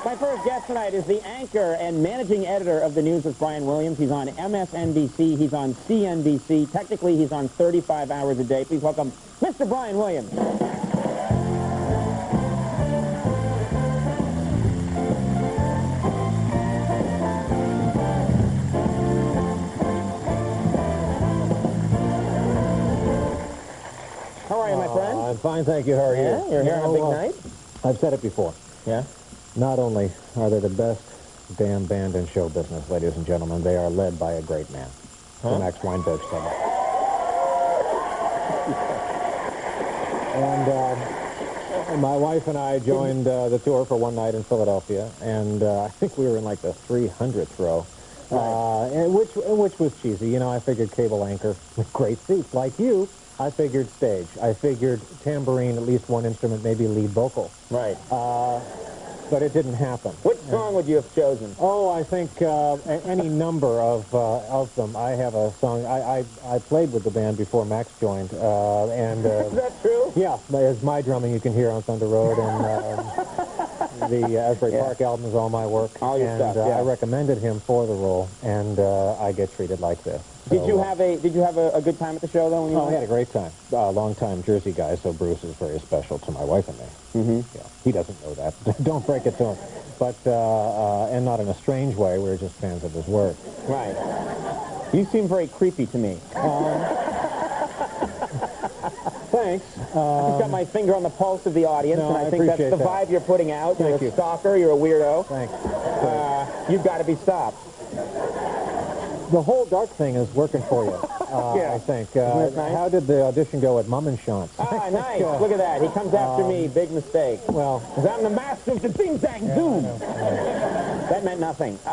My first guest tonight is the anchor and managing editor of the News with Brian Williams. He's on MSNBC. He's on CNBC. Technically, he's on 35 hours a day. Please welcome Mr. Brian Williams. How are you, my friend? I'm fine, thank you. How are you? Yeah, you're here on a big night? I've said it before. Yeah? Not only are they the best damn band in show business, ladies and gentlemen, they are led by a great man. The Max Weinberg said that. And my wife and I joined the tour for one night in Philadelphia, and I think we were in like the 300th row, which was cheesy. You know, I figured cable anchor with great seats like you. I figured stage. I figured tambourine, at least one instrument, maybe lead vocal. Right. But it didn't happen. What song would you have chosen? Oh, I think any number of them. I have a song. I played with the band before Max joined. Is that true? Yeah, it's my drumming you can hear on Thunder Road, and the Asbury Park album is all my work. All your stuff, yeah. I recommended him for the role, and I get treated like this. So, Did you have a good time at the show, though? When you I had a great time. Long-time Jersey guy, so Bruce is very special to my wife and me. Mm-hmm. Yeah, he doesn't know that. Don't break it to him. But, and not in a strange way, we're just fans of his work. Right. You seem very creepy to me. Thanks. I've just got my finger on the pulse of the audience, No, and I think that's the vibe you're putting out. You're a stalker, you're a weirdo. Thanks. You've got to be stopped. The whole dark thing is working for you, I think. Isn't that nice? How did the audition go at Mummenschanz? Ah, nice. Look at that. He comes after me. Big mistake. Well, because I'm the master of the ding-dang zoom. That meant nothing. You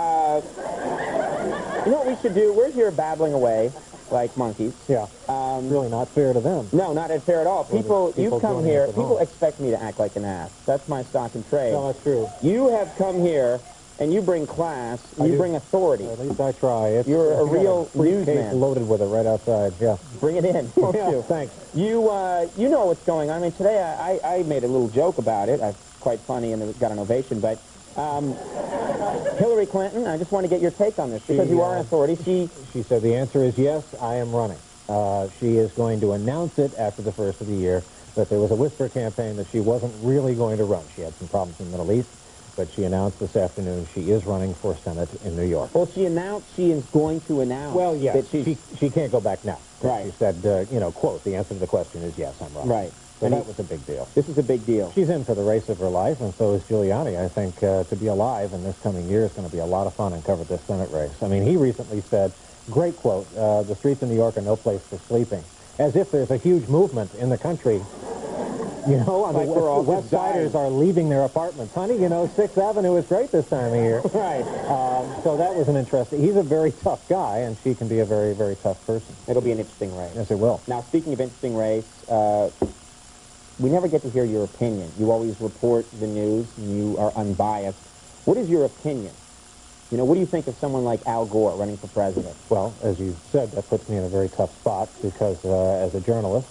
know what we should do? We're here babbling away like monkeys. Yeah. It's really not fair to them. No, not fair at all. People you come here, people home. expect me to act like an ass. That's my stock and trade. No, that's true. You have come here, and you bring class, and you bring authority. At least I try. You're a real newsman. Loaded with it right outside, yeah. Bring it in, won't you? Thanks. You know what's going on. I mean, today I made a little joke about it. It's quite funny, and it got an ovation, but Hillary Clinton, I just want to get your take on this, because you are an authority. She said the answer is yes, I am running. She is going to announce it after the first of the year, that there was a whisper campaign that she wasn't really going to run. She had some problems in the Middle East, but she announced this afternoon she is running for Senate in New York. Well, she announced she is going to announce. Well, yeah, that she can't go back now. Right. She said, you know, quote, the answer to the question is yes, I'm running. Right. So that was a big deal. This is a big deal. She's in for the race of her life, and so is Giuliani. I think to be alive in this coming year is going to be a lot of fun and cover this Senate race. I mean, he recently said, great quote, the streets in New York are no place for sleeping. As if there's a huge movement in the country. You know, like the West Siders are leaving their apartments. Honey, you know, 6th Avenue is great this time of year. Right. So that was an interesting... He's a very tough guy, and she can be a very, very tough person. It'll be an interesting race. Yes, it will. Now, speaking of interesting race, we never get to hear your opinion. You always report the news, and you are unbiased. What is your opinion? You know, what do you think of someone like Al Gore running for president? Well, as you said, that puts me in a very tough spot, because as a journalist,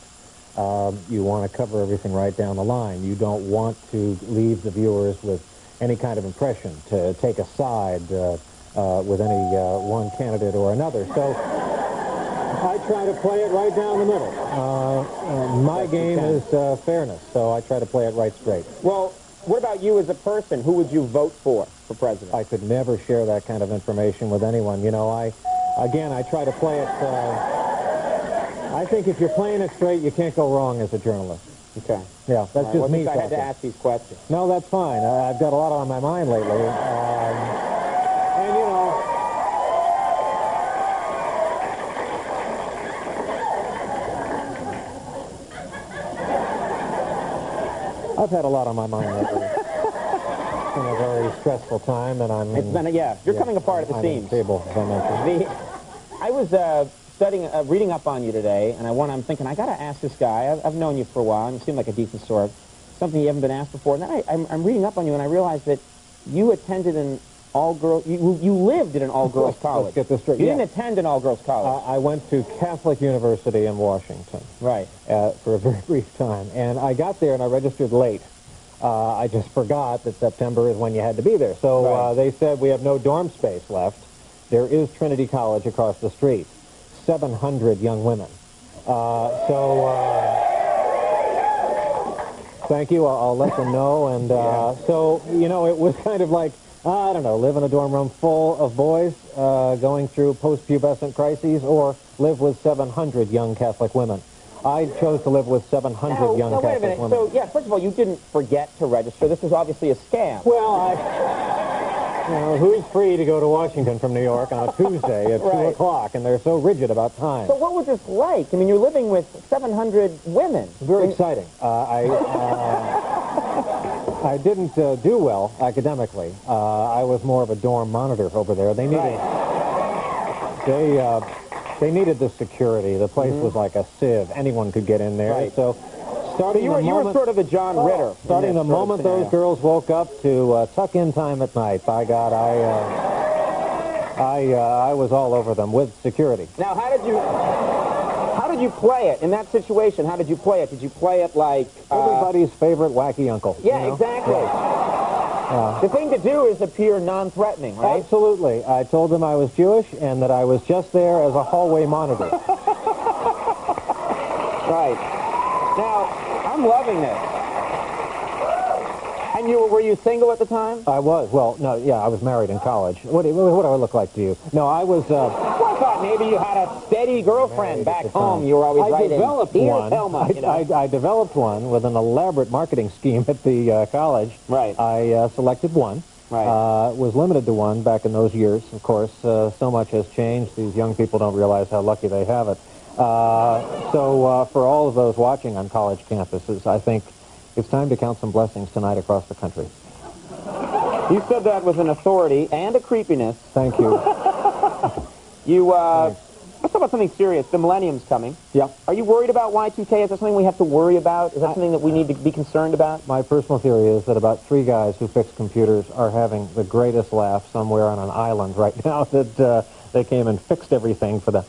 you want to cover everything right down the line. You don't want to leave the viewers with any kind of impression, to take a side with any one candidate or another. So I try to play it right down the middle. My game is fairness, so I try to play it right straight. Well, what about you as a person? Who would you vote for president? I could never share that kind of information with anyone. You know, I try to play it... I think if you're playing it straight, you can't go wrong as a journalist. Okay. Yeah, that's just me I had to ask these questions. No, that's fine. I've got a lot on my mind lately. And, you know... I've had a lot on my mind lately. It's been a very stressful time, and I'm... It's been, you're coming apart at the seams. Table, as I mentioned. I was reading up on you today, and I'm thinking, I got to ask this guy. I've known you for a while, and you seem like a decent sort. Something you haven't been asked before. And then I'm reading up on you, and I realized that you attended an all-girls... You lived at an all-girls college. Let's get this straight. You didn't attend an all-girls college. I went to Catholic University in Washington. Right. For a very brief time. And I got there, and I registered late. I just forgot that September is when you had to be there. So they said, we have no dorm space left. There is Trinity College across the street. 700 young women. Thank you. I'll let them know. And so, you know, it was kind of like, I don't know, live in a dorm room full of boys going through post-pubescent crises, or live with 700 young Catholic women. I chose to live with 700 young Catholic women. So, yeah, first of all, you didn't forget to register. This was obviously a scam. Well, you know, who's free to go to Washington from New York on a Tuesday at 2 o'clock, and they're so rigid about time. So what was this like? I mean, you're living with 700 women. Very exciting. I didn't do well academically. I was more of a dorm monitor over there. They needed, they needed the security. The place was like a sieve. Anyone could get in there. So starting you were sort of a John Ritter. Starting the moment those girls woke up to tuck-in time at night, by God, I was all over them with security. Now, how did you play it in that situation? How did you play it? Did you play it like everybody's favorite wacky uncle? Yeah, you know? exactly. The thing to do is appear non-threatening, right? Absolutely. I told them I was Jewish and that I was just there as a hallway monitor. Right. Now, I'm loving this. And were you single at the time? I was. Well, no, yeah, I was married in college. What do I look like to you? No, I was... Well, I thought maybe you had a steady girlfriend back home. You were always writing. I developed one. Thelma, you know? I developed one with an elaborate marketing scheme at the college. Right. I selected one. Right. Was limited to one back in those years. Of course, so much has changed. These young people don't realize how lucky they have it. So for all of those watching on college campuses, I think it's time to count some blessings tonight across the country. You said that with an authority and a creepiness. Thank you. Let's talk about something serious. The millennium's coming. Yeah. Are you worried about Y2K? Is that something we have to worry about? Is that something that we need to be concerned about? My personal theory is that about 3 guys who fix computers are having the greatest laugh somewhere on an island right now that they came and fixed everything for the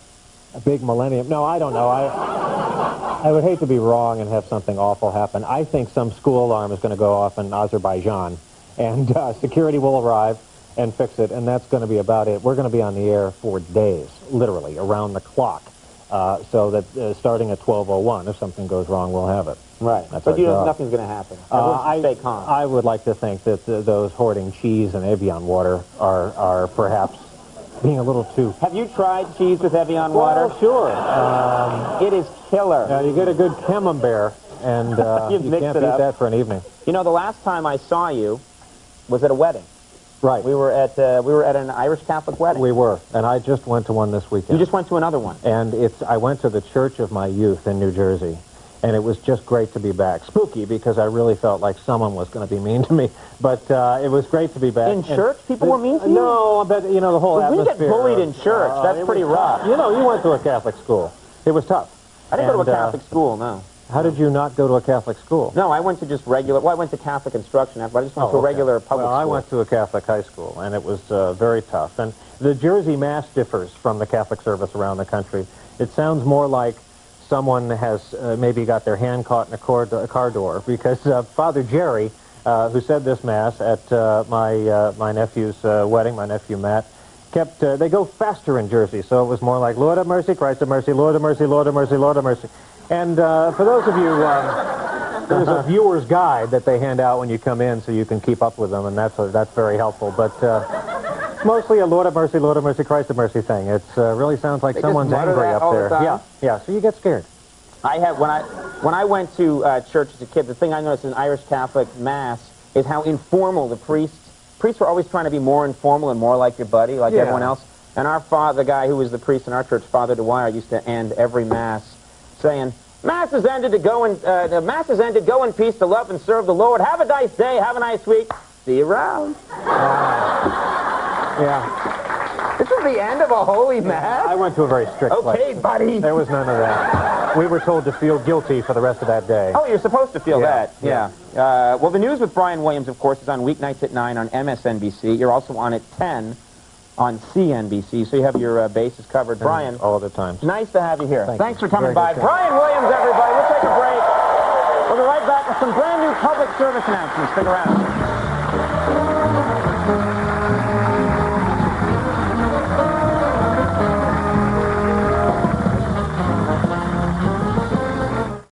big millennium. No, I don't know. I would hate to be wrong and have something awful happen. I think some school alarm is going to go off in Azerbaijan, and security will arrive and fix it, and that's going to be about it. We're going to be on the air for days, literally, around the clock, so that starting at 12:01, if something goes wrong, we'll have it. Right. That's but nothing's going to happen. Stay calm. I would like to think that those hoarding cheese and Evian water are perhaps being a little too... Have you tried cheese with Evian water? Well, sure. It is killer. You get a good camembert, and you can't beat that for an evening. You know, the last time I saw you was at a wedding. Right. We were at an Irish Catholic wedding. We were, and I just went to one this weekend. You just went to another one. And I went to the church of my youth in New Jersey, and it was just great to be back. Spooky, because I really felt like someone was going to be mean to me, but it was great to be back. In church, people were mean to you? No, but you know, the whole atmosphere. We get bullied in church. That's pretty rough. You know, you went to a Catholic school. It was tough. I didn't go to a Catholic school, no. How did you not go to a Catholic school? No, I went to just regular... Well, I went to Catholic instruction after. I just went to a regular public school. Well, I went to a Catholic high school, and it was very tough. And the Jersey Mass differs from the Catholic service around the country. It sounds more like someone has maybe got their hand caught in a car door, because Father Jerry, who said this Mass at my nephew's wedding, my nephew Matt, they go faster in Jersey, so it was more like, Lord have mercy, Christ have mercy, Lord have mercy, Lord have mercy, Lord have mercy. And for those of you, there's a viewer's guide that they hand out when you come in so you can keep up with them, and that's very helpful. But it's mostly a Lord have mercy, Christ have mercy thing. It really sounds like someone's angry up there. Yeah, so you get scared. When I went to church as a kid, the thing I noticed in Irish Catholic Mass is how informal the priests were always trying to be more informal and more like your buddy, like everyone else. And the guy who was the priest in our church, Father Dwyer, used to end every Mass saying, Mass is ended, go in peace to love and serve the Lord. Have a nice day, have a nice week. See you around. Yeah. This is the end of a holy Mass? I went to a very strict place. Okay, buddy. There was none of that. We were told to feel guilty for the rest of that day. Oh, you're supposed to feel that. Yeah. Well, the News with Brian Williams, of course, is on weeknights at 9 on MSNBC. You're also on at 10 on CNBC, so you have your bases covered. Brian, all the time. Nice to have you here. Thanks for coming by. Brian Williams, everybody. We'll take a break. We'll be right back with some brand new public service announcements. Stick around.